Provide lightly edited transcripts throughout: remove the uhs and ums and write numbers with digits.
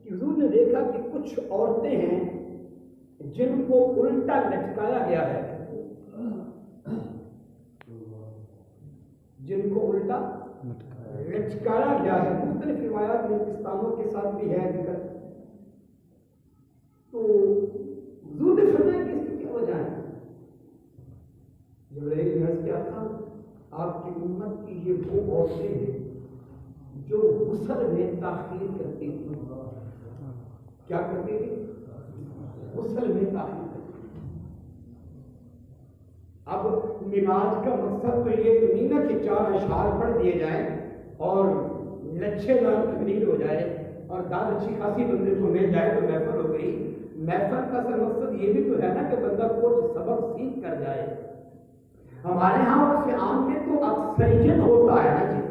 کہ حضور نے دیکھا کہ کچھ عورتیں ہیں جن کو الٹا لٹکایا گیا ہے، جن کو الٹا لٹکایا گیا ہے. مختلف روایات میں پستانوں کے ساتھ بھی ہے ذکر. تو حضور نے فرمایا کہ اس کی کیا وجہ ہے؟ جبرائیل نے عرض کیا تھا آپ کی امت کی یہ وہ عورتیں ہیں جو غسل میں تاخیر کرتی تھی. کیا کرتی تھی؟ غسل میں تاخیر کرتی تھی. اب نماز کا مقصد تو یہ تو نہیں نا کہ 4 اشعار پڑھ دیے جائیں اور لچھے دار تقریر ہو جائے اور داد اچھی خاصی بندے کو مل جائے تو محفل ہو گئی. محفل کا اصل مقصد یہ بھی تو ہے نا کہ بندہ کچھ سبق سیکھ کر جائے. ہمارے ہاں اس عام میں تو اکثریت ہوتا ہے نا جی.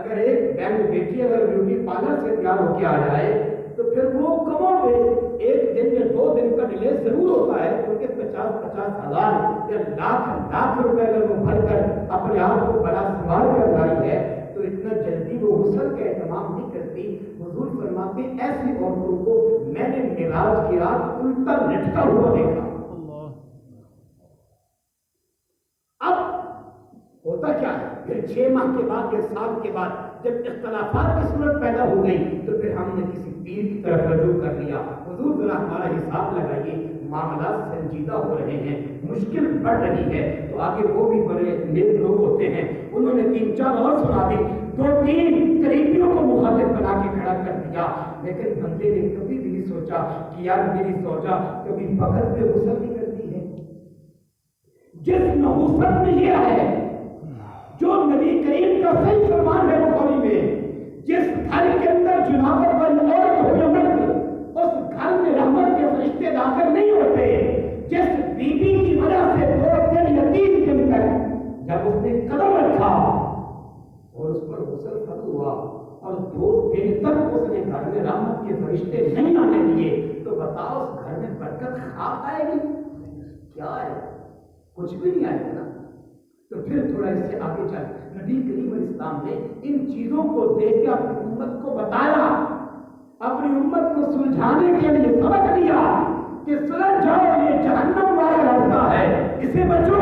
اگر ایک بہن بیٹی اگر بیوٹی پارلر سے تیار ہو کے آ جائے تو پھر وہ کم و بیش 1 دن یا 2 دن کا ڈیلے ضرور ہوتا ہے، کیونکہ 50,000 یا لاکھ روپے اگر وہ بھر کر اپنے آپ کو بڑا سنبھال کر لائی ہے تو اتنا جلدی وہ غسل کا اہتمام نہیں کرتی. حضور فرماتے ایسی عورتوں کو میں نے معراج کی رات الٹا لٹکا ہوا دیکھا. اب ہوتا کیا ہے پھر 6 ماہ کے بعد یا سال کے بعد جب اختلافات کی صورت پیدا ہو گئی تو پھر ہم نے کسی پیر کی طرف رجوع کر لیا. حضور ذرا ہمارا حساب لگائیے، معاملات سنجیدہ ہو رہے ہیں، مشکل بڑھ رہی ہے. تو آگے وہ بھی بڑے نیک لوگ ہوتے ہیں، انہوں نے 3-4 اور سنا دی، 2-3 قریبیوں کو مخاطب بنا کے کھڑا کر دیا. لیکن بندے نے کبھی بھی نہیں سوچا کہ یار میری زوجہ کبھی وقت پہ غسل نہیں کرتی ہے. جس نحوست میں یہ ہے جو نبی کریم کا صحیح فرمان ہے بخاری میں، جس گھر کے اندر جنابت والی عورت ہو یا مرد، اس گھر میں رحمت کے فرشتے داخل نہیں ہوتے. جس بیوی کی وجہ سے 2 دن یا 3 دن تک جب اس نے قدم رکھا اور اس پر غسل فرض ہوا اور 2 دن تک اس نے گھر میں رحمت کے فرشتے نہیں آنے دیے، تو بتاؤ اس گھر میں برکت خاک آئے گی؟ کیا ہے؟ کچھ بھی نہیں آئے گا نا. تو پھر تھوڑا اس سے آگے چل نبی کریم علیہ السلام نے ان چیزوں کو دیکھ کے اپنی امت کو بتایا، اپنی امت کو سلجھانے کے لیے سبق دیا کہ سلجھ جاؤ، یہ جہنم والا راستہ ہے، اسے بچو.